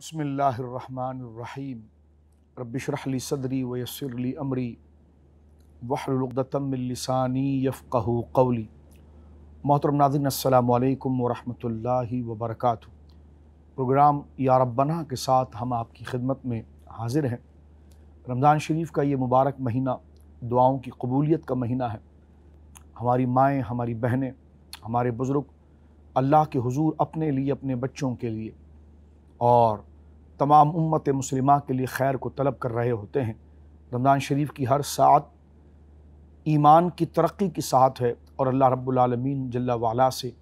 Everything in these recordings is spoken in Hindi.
बिस्मिल्लाहिर्रहमानिर्रहीम रब्बि इश्रह ली सदरी व यस्सिर ली अमरी वहलुल उक़दतम मिन लिसानी यफ़क़हू क़ौली। मोहतरम नाज़रीन, अस्सलामु अलैकुम व रहमतुल्लाहि व बरकातुहू। प्रोग्राम या रब्बना के साथ हम आपकी खिदमत में हाज़िर हैं। रमज़ान शरीफ का ये मुबारक महीना दुआओं की कबूलियत का महीना है। हमारी माएँ, हमारी बहनें, हमारे बुज़ुर्ग अल्लाह के हुज़ूर अपने लिए, अपने बच्चों के लिए और तमाम उम्मत मुस्लिमा के लिए खैर को तलब कर रहे होते हैं। रमज़ान शरीफ की हर सात ईमान की तरक्की की साथ है और अल्लाह रब्बुल आलमीन जल्ला वाला से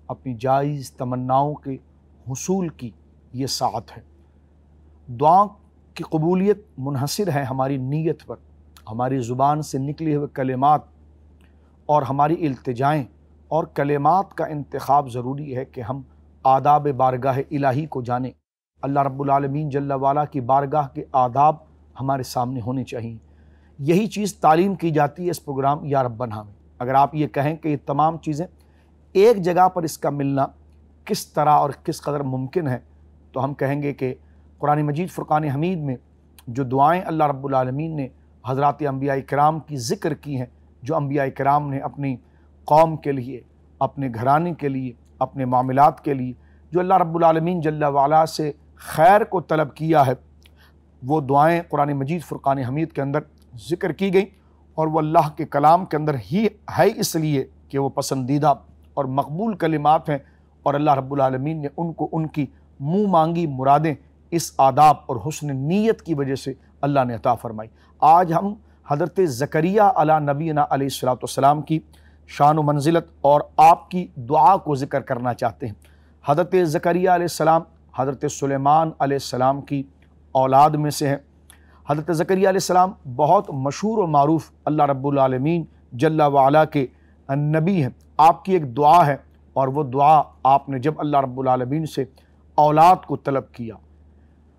अपनी जायज़ तमन्नाओं के हुसूल की ये साथ है। दुआ की कबूलियत मुनहसिर है हमारी नीयत पर, हमारी ज़ुबान से निकले हुए कलिमात और हमारी इल्तिजाएँ और कलिमात का इंतखाब ज़रूरी है कि हम आदाब बारगाह इलाही को जानें। अल्लाह रब्बुल आलमीन जल्ला वाला की बारगाह के आदाब हमारे सामने होने चाहिए। यही चीज़ तालीम की जाती है इस प्रोग्राम या रब्बना में। अगर आप ये कहें कि ये तमाम चीज़ें एक जगह पर इसका मिलना किस तरह और किस कदर मुमकिन है, तो हम कहेंगे कि कुरान मजीद फ़ुरक़ान हमीद में जो दुआएँ अल्लाह रब्बुल आलमीन ने हज़रात अंबिया किराम की ज़िक्र की हैं, जो अंबिया किराम ने अपनी कौम के लिए, अपने घराने के लिए, अपने मामलात के लिए जो अल्लाह रब्बुल आलमीन जल्ला वाला से खैर को तलब किया है, वो दुआएँ कुरान मजीद फ़ुरक़ान हमीद के अंदर ज़िक्र की गई और वो अल्लाह के कलाम के अंदर ही है, इसलिए कि वो पसंदीदा और मकबूल कलिमात हैं और अल्लाह रब्बुल आलमीन ने उनको उनकी मुँह मांगी मुरादें इस आदाब और हुस्न नीयत की वजह से अल्लाह ने अता फ़रमाई। आज हम हज़रत ज़करिया अला नबीना अलैहिस्सलातु वस्सलाम की शान व मंजिलत और आपकी दुआ को ज़िक्र करना चाहते हैं। हज़रत ज़करिया अलैहिस्सलाम हज़रत सुलेमान अलैहिस्सलाम की औलाद में से हैं। हज़रत ज़करिया अलैहिस्सलाम बहुत मशहूर व मारूफ़ अल्लाह रब्बुल आलमीन जल्ला वाला के नबी हैं। आपकी एक दुआ है और वो दुआ आपने जब अल्लाह रब्बुल आलमीन से औलाद को तलब किया।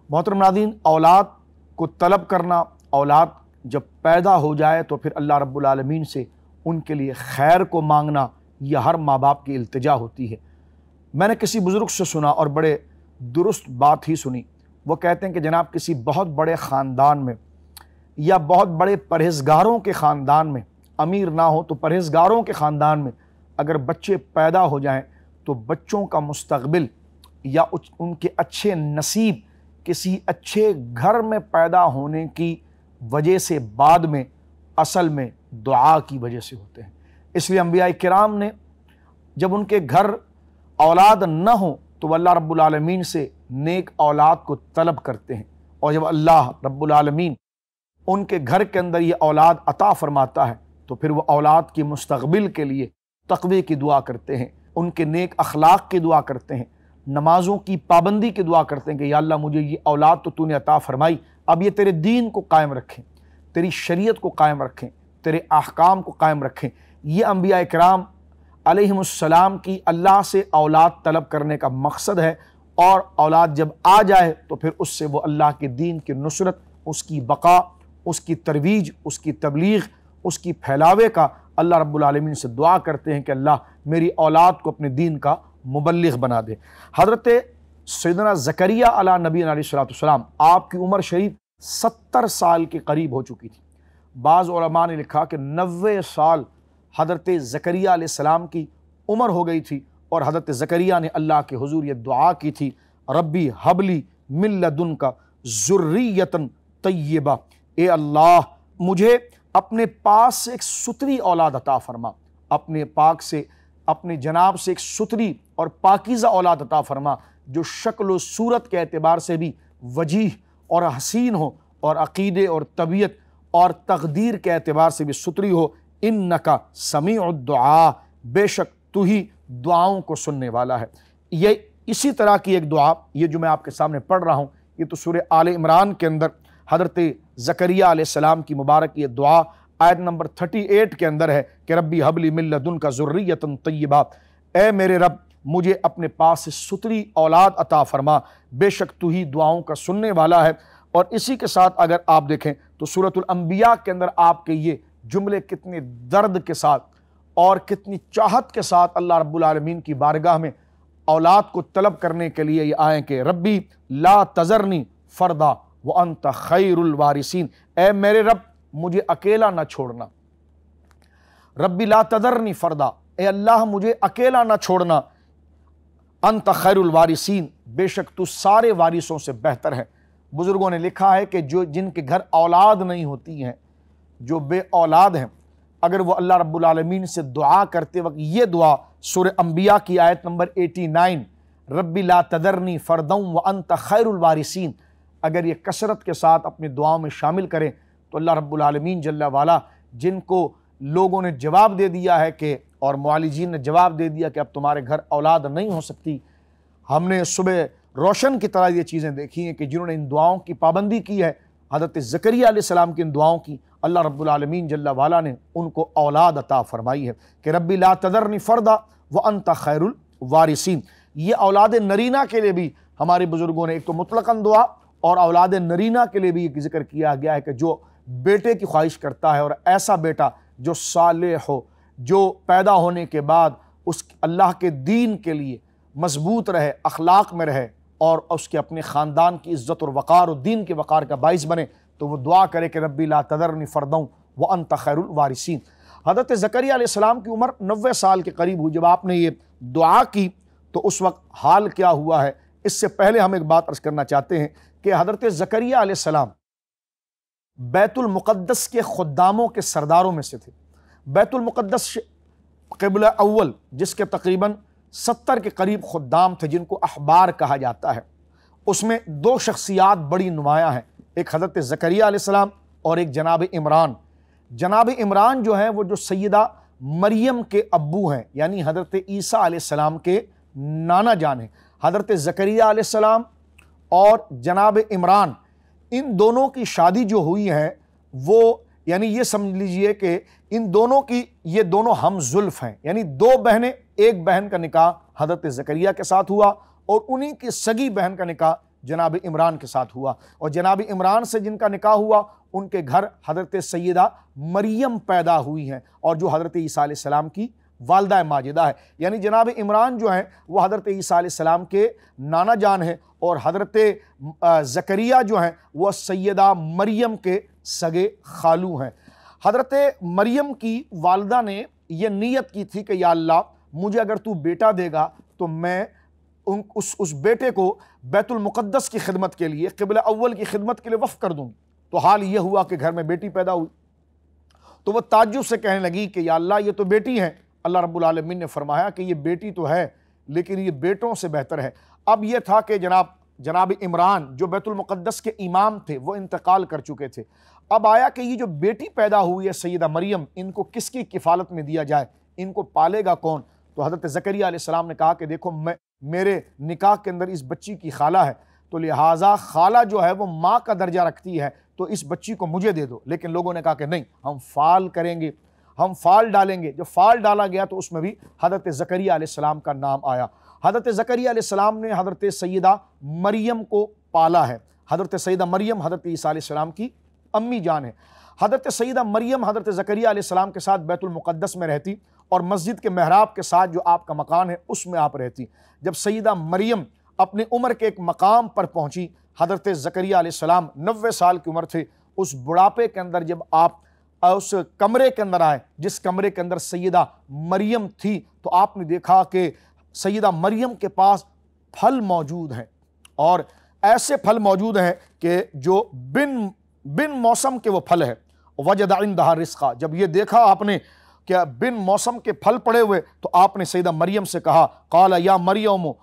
मोहतरम नाज़रीन, औलाद को तलब करना, औलाद जब पैदा हो जाए तो फिर अल्लाह रब्बुल आलमीन से उनके लिए खैर को मांगना, यह हर माँ बाप की इल्तिजा होती है। मैंने किसी बुज़ुर्ग से सुना और बड़े दुरुस्त बात ही सुनी। वो कहते हैं कि जनाब किसी बहुत बड़े ख़ानदान में या बहुत बड़े परहेज़गारों के ख़ानदान में, अमीर ना हो तो परहेज़गारों के ख़ानदान में अगर बच्चे पैदा हो जाएं तो बच्चों का मुस्तक़बिल या उनके अच्छे नसीब किसी अच्छे घर में पैदा होने की वजह से बाद में असल में दुआ की वजह से होते हैं। इसलिए अंबिया किराम ने जब उनके घर औलाद न हो तो अल्लाह रब्बुल आलमीन से नेक औलाद को तलब करते हैं और जब अल्लाह रब्बुल आलमीन उनके घर के अंदर ये औलाद अता फरमाता है तो फिर वो औलाद की मुस्तक़बिल के लिए तक़वे की दुआ करते हैं, उनके नेक अखलाक की दुआ करते हैं, नमाज़ों की पाबंदी की दुआ करते हैं कि या अल्लाह मुझे ये औलाद तो तूने अता फरमाई, अब ये तेरे दीन को कायम रखें, तेरी शरीयत को कायम रखें, तेरे अहकाम को कायम रखें। ये अंबिया किराम अलैहिमुस्सलाम की अल्लाह से औलाद तलब करने का मकसद है और औलाद जब आ जाए तो फिर उससे वो अल्लाह के दीन की नुसरत, उसकी बका, उसकी तरवीज, उसकी तबलीग, उसकी फैलावे का अल्लाह रब्बुल आलमीन से दुआ करते हैं कि अल्लाह मेरी औलाद को अपने दीन का मुबल्लिग बना दे। हज़रत सैयदना ज़करिया अला नबीना अलैहिस्सलातु वस्सलाम आपकी उम्र शरीफ 70 साल के करीब हो चुकी थी। बाज़ उलमा ने लिखा कि 90 साल हज़रत ज़करिया अलैहिस्सलाम की उम्र हो गई थी और हज़रत ज़करिया ने अल्लाह के हुज़ूर ये दुआ की थी, रब्बी हबली मिन लदुनका ज़ुर्रियतन तय्यबा, ए अल्लाह मुझे अपने पास से एक सुथरी औलाद अता फरमा, अपने पाक से, अपने जनाब से एक सुथरी और पाकीज़ा औलाद अता फरमा जो शक्ल व सूरत के एतबार से भी वजीह और हसीन हो और अक़ीदे और तबीयत और तक़दीर के एतबार से भी सुथरी हो। इन्नका समीउद दुआ, बेशक तू ही दुआओं को सुनने वाला है। ये इसी तरह की एक दुआ, ये जो मैं आपके सामने पढ़ रहा हूँ, ये तो सूरह आले इमरान के अंदर हज़रत ज़करिया अलैहिस्सलाम की मुबारक ये दुआ आयत नंबर 38 के अंदर है कि रब्बी हबली मिन लदुनका ज़ुर्रियतन तय्यबा, ए मेरे रब मुझे अपने पास से सुथरी औलाद अता फरमा, बेशक तू ही दुआओं का सुनने वाला है। और इसी के साथ अगर आप देखें तो सूरतुल अंबिया के अंदर आपके ये जुमले कितने दर्द के साथ और कितनी चाहत के साथ अल्लाह रब्बुल आलमीन की बारगाह में औलाद को तलब करने के लिए ये आए कि रब्बी ला तजरनी फ़रदा व अंत खैरुल वारिसीन, ए मेरे रब मुझे अकेला ना छोड़ना। रब्बी ला तजरनी फ़रदा, ए अल्लाह मुझे अकेला ना छोड़ना। अंत खैरुल वारिसीन, बेशक तू सारे वारिसों से बेहतर है। बुज़ुर्गों ने लिखा है कि जो जिनके घर औलाद नहीं होती हैं, जो बे औलाद हैं, अगर वो अल्लाह रब्बुल आलमीन से दुआ करते वक्त ये दुआ सूरह अंबिया की आयत नंबर 89, रब्बी ला तदरनी फ़रदम व अंत खैरुल वारिसीन, अगर ये कसरत के साथ अपनी दुआओं में शामिल करें तो अल्लाह रब्बुल आलमीन जल्ला वाला, जिनको लोगों ने जवाब दे दिया है कि, और मुआलिजीन ने जवाब दे दिया कि अब तुम्हारे घर औलाद नहीं हो सकती, हमने सुबह रोशन की तरह ये चीज़ें देखी हैं कि जिन्होंने इन दुआओं की पाबंदी की है, हज़रत ज़करिया अलैहिस्सलाम की इन दुआओं की, अल्लाह रब्बुल आलमीन जल्ला वाला ने उनको औलाद अता फरमाई है कि रब्बी ला तदरनी फ़रदा व अंत खैरुल वारिसीन। ये औलाद नरीना के लिए भी हमारे बुज़ुर्गों ने एक तो मुतलक़न दुआ और औलाद नरीना के लिए भी एक जिक्र किया गया है कि जो बेटे की ख्वाहिश करता है और ऐसा बेटा जो सालेह हो, जो पैदा होने के बाद उस अल्लाह के दीन के लिए मजबूत रहे, अखलाक में रहे और उसके अपने ख़ानदान की इज़्ज़त और वक़ार और दीन के वक़ार का बाइस बने, तो वो दुआ करे कि रब्बी ला तदरनी फ़रदौं व अंत खैरुल वारिसीन। हज़रत ज़करिया अलैहिस्सलाम की उम्र 90 साल के करीब हुई जब आपने ये दुआ की, तो उस वक्त हाल क्या हुआ है, इससे पहले हम एक बात अर्ज़ करना चाहते हैं कि हज़रत ज़करिया अलैहिस्सलाम बैतुल मुक़द्दस के खुद्दामों के सरदारों में से थे। बैतुल मुक़द्दस क़िबला अव्वल, जिसके तकरीबन 70 के करीब खुद्दाम थे, जिनको अहबार कहा जाता है, उसमें दो शख्सियात बड़ी नुमायाँ हैं, एक हज़रत ज़करिया अलैहिस्सलाम और एक जनाब इमरान। जनाब इमरान जो हैं वो जो सैयदा मरियम के अब्बू हैं, यानी हज़रत ईसा अलैहिस्सलाम के नाना जान हैं। हज़रत ज़करिया अलैहिस्सलाम और जनाब इमरान, इन दोनों की शादी जो हुई है वो, यानी ये समझ लीजिए कि इन दोनों की, ये दोनों हम जुल्फ़ हैं, यानी दो बहनें, एक बहन का निकाह हज़रत ज़करिया के साथ हुआ और उन्हीं की सगी बहन का निकाह जनाब इमरान के साथ हुआ, और जनाब इमरान से जिनका निकाह हुआ उनके घर हज़रत सैयदा मरियम पैदा हुई हैं और जो हज़रत ईसा अलैहिस्सलाम की वालदा माजिदा है। यानी जनाब इमरान जो हैं वो हज़रत ईसा अलैहिस्सलाम के नाना जान हैं और हज़रत ज़करिया जो हैं वह सैयदा मरियम के सगे खालू हैं। हज़रत मरियम की वालदा ने यह नीयत की थी कि या अल्लाह, मुझे अगर तू बेटा देगा तो मैं उस बेटे को बैतुल मुक़द्दस की खिदमत के लिए, क़िबला अव्वल की खिदमत के लिए वफ़ कर दूँगी। तो हाल ये हुआ कि घर में बेटी पैदा हुई, तो वह ताज्जुब से कहने लगी कि या अल्लाह, ये तो बेटी है। अल्लाह रब्बुल आलमीन ने फरमाया कि ये बेटी तो है लेकिन ये बेटों से बेहतर है। अब यह था कि जनाब इमरान जो बैतुल मुक़द्दस के इमाम थे वो इंतकाल कर चुके थे। अब आया कि ये जो बेटी पैदा हुई है सैयदा मरियम, इनको किसकी किफ़ालत में दिया जाए, इनको पालेगा कौन? तो हज़रत ज़करिया अलैहिस्सलाम ने कहा कि देखो, मेरे निकाह के अंदर इस बच्ची की खाला है, तो लिहाजा खाला जो है वो माँ का दर्जा रखती है, तो इस बच्ची को मुझे दे दो। लेकिन लोगों ने कहा कि नहीं, हम फ़ाल करेंगे, हम फ़ाल डालेंगे। जब फ़ाल डाला गया तो उसमें भी हज़रत ज़करिया अलैहिस्सलाम का नाम आया। हज़रत ज़करिया अलैहिस्सलाम ने हज़रत सैयदा मरियम को पाला है। हज़रत सैयदा मरियम हज़रत ईसा अलैहिस्सलाम की अम्मी जान है। हज़रत सैयदा मरियम हज़रत ज़करिया अलैहिस्सलाम के साथ बैतुल मुक़द्दस में रहती और मस्जिद के महराब के साथ जो आपका मकान है उसमें आप रहती। जब सैयदा मरियम अपनी उम्र के एक मकाम पर पहुँची, हज़रत ज़करिया अलैहिस्सलाम 90 साल की उम्र थे, उस बुढ़ापे के अंदर जब आप उस कमरे के अंदर आए जिस कमरे के अंदर सैयदा मरियम थी, तो आपने देखा कि सैयदा मरियम के पास फल मौजूद हैं और ऐसे फल मौजूद हैं कि जो बिन मौसम के वो फल है। वजद इंदहा रिज़्क़ा, जब ये देखा आपने कि बिन मौसम के फल पड़े हुए, तो आपने सैयदा मरियम से कहा, क़ाला या मरियम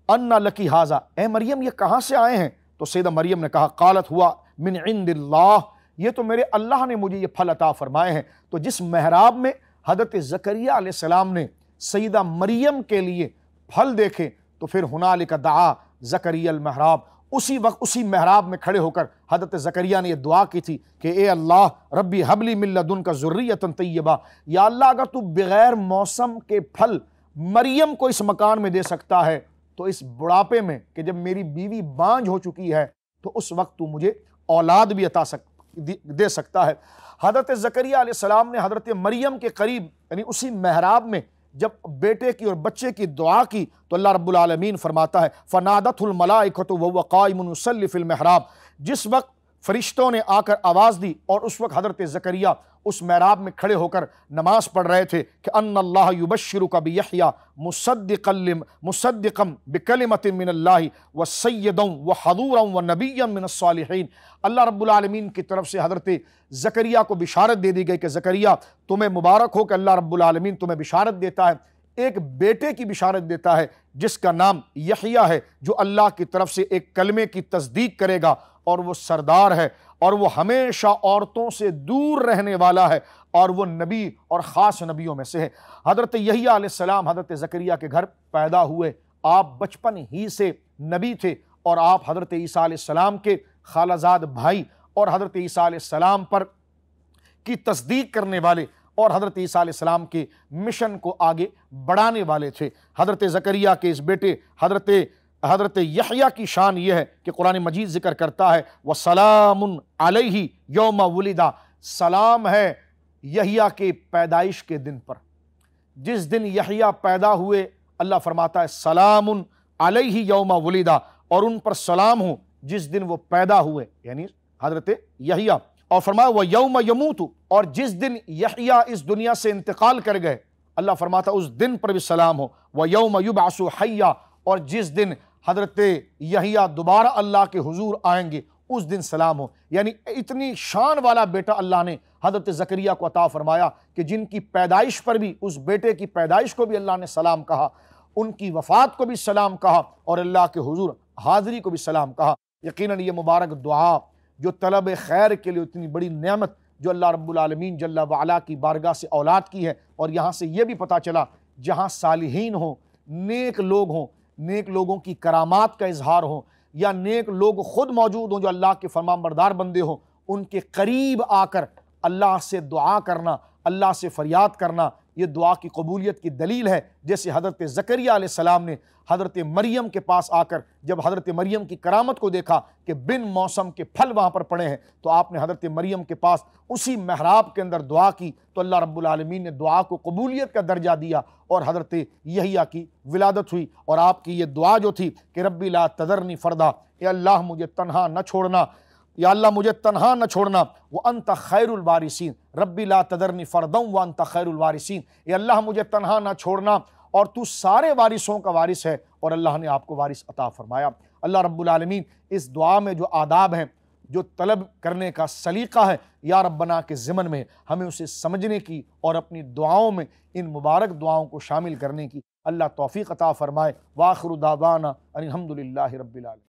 अन्ना लकी हाज़ा, ए मरियम ये कहाँ से आए हैं? तो सैयदा मरियम ने कहा, क़ालत हुआ मिन इंदिल्लाह, ये तो मेरे अल्लाह ने मुझे ये फल अता फरमाए हैं। तो जिस महराब में हज़रत ज़करिया अलैहिस्सलाम ने सैयदा मरियम के लिए फल देखे, तो फिर हुनालिका दआ ज़करिया अल महराब, उसी वक्त उसी महराब में खड़े होकर हज़रत ज़करिया ने यह दुआ की थी कि ए अल्लाह, रब्बी हबली मिन लदुनका ज़ुर्रियतन तय्यबा, या अल्लाह, अगर तू बग़ैर मौसम के फल मरियम को इस मकान में दे सकता है, तो इस बुढ़ापे में कि जब मेरी बीवी बांझ हो चुकी है, तो उस वक्त तू मुझे औलाद भी दे सकता है। हज़रत ज़करिया अलैहिस्सलाम ने हज़रत मरियम के करीब, यानी उसी महराब में जब बेटे की और बच्चे की दुआ की तो अल्लाह रब्बुल आलमीन फरमाता है फ़नादतहुल मलाइकतु वहुव क़ाइमुन युसल्ली फ़िल महराब। जिस वक्त फरिश्तों ने आकर आवाज़ दी और उस वक्त हज़रत ज़करिया उस महराब में खड़े होकर नमाज पढ़ रहे थे कि अन्नल्लाह युबश्शिरुका बियहया मुसद्दिक़म बिकलिमतिन मिनल्लाहि व सय्यदन व हज़ूरन व नबिय्यन मिनस्सालिहीन। अल्लाह रब्बुल आलमीन की तरफ से हज़रत ज़करिया को बिशारत दे दी गई कि ज़करिया तुम्हें मुबारक हो कि अल्लाह रब्बुल आलमीन तुम्हें बिशारत देता है, एक बेटे की बिशारत देता है जिसका नाम यहया है, जो अल्लाह की तरफ से एक कलमे की तस्दीक करेगा और वो सरदार है और वो हमेशा औरतों से दूर रहने वाला है और वो नबी और ख़ास नबियों में से है। हज़रत यहया अलैहिस्सलाम हज़रत ज़करिया के घर पैदा हुए। आप बचपन ही से नबी थे और आप हज़रत ईसा अलैहिस्सलाम के खालाजाद भाई और हज़रत ईसा अलैहिस्सलाम पर की तस्दीक करने वाले और हज़रत ईसा अलैहिस्सलाम के मिशन को आगे बढ़ाने वाले थे। हज़रत ज़करिया के इस बेटे हज़रत यहया की शान यह है कि कुरान मजीद जिक्र करता है वसलामुन अलैहि यौमा वुलिदा, सलाम है यहया के पैदाइश के दिन पर। जिस दिन यहया पैदा हुए अल्लाह फरमाता है सलामुन अलैहि यौमा वुलिदा, और उन पर सलाम हो जिस दिन वो पैदा हुए, यानी हज़रत यहया। और फरमाया वह यौम यमूतु, और जिस दिन यहया इस दुनिया से इंतकाल कर गए अल्लाह फरमाता उस दिन पर भी सलाम हो। वह यौम युबअसु हय्या, और जिस दिन हज़रत यहया दोबारा अल्लाह के हुजूर आएंगे उस दिन सलाम हो। यानी इतनी शान वाला बेटा अल्लाह ने हज़रत ज़करिया को अता फरमाया कि जिनकी पैदाइश पर भी, उस बेटे की पैदाइश को भी अल्लाह ने सलाम कहा, उनकी वफ़ात को भी सलाम कहा और अल्लाह के हुजूर हाज़िरी को भी सलाम कहा। यकीनन ये मुबारक दुआ जो तलब खैर के लिए इतनी बड़ी नेमत जो अल्लाह रब्बुल आलमीन जल्ला वाला की बारगाह से औलाद की है। और यहाँ से ये भी पता चला जहाँ सालिहीन हो, नेक लोग हों, नेक लोगों की करामात का इजहार हो, या नेक लोग खुद मौजूद हों जो अल्लाह के फरमाबरदार बंदे हों, उनके करीब आकर अल्लाह से दुआ करना, अल्लाह से फरियाद करना, ये दुआ की कबूलियत की दलील है। जैसे हज़रत ज़करिया अलैहिस्सलाम ने हज़रत मरियम के पास आकर जब हज़रत मरियम की करामत को देखा कि बिन मौसम के फल वहाँ पर पड़े हैं, तो आपने हज़रत मरियम के पास उसी महराब के अंदर दुआ की तो अल्लाह रब्बुल आलमीन ने दुआ को कबूलियत का दर्जा दिया और हज़रत यहया की विलादत हुई। और आपकी ये दुआ जो थी कि रब्बी ला तज़रनी फ़रदा, या अल्लाह मुझे तन्हा न छोड़ना, या अल्लाह मुझे तन्हा न छोड़ना, वो अंत खैरुल वारिसीन, रब्बी ला तदरनी फ़रदम व अंत खैरुल वारिसीन, या अल्लाह मुझे तन्हा न छोड़ना और तू सारे वारिसों का वारिस है। और अल्लाह ने आपको वारिस अता फरमाया। अल्लाह रब्बुल आलमीन इस दुआ में जो आदाब हैं, जो तलब करने का सलीक़ा है या रब्बना के ज़िमन में, हमें उसे समझने की और अपनी दुआओं में इन मुबारक दुआओं को शामिल करने की अल्लाह तौफ़ीक़ अता फ़रमाए। वाखिरु दावाना अनिल हम्दुलिल्लाहि रब्बिल आलमीन।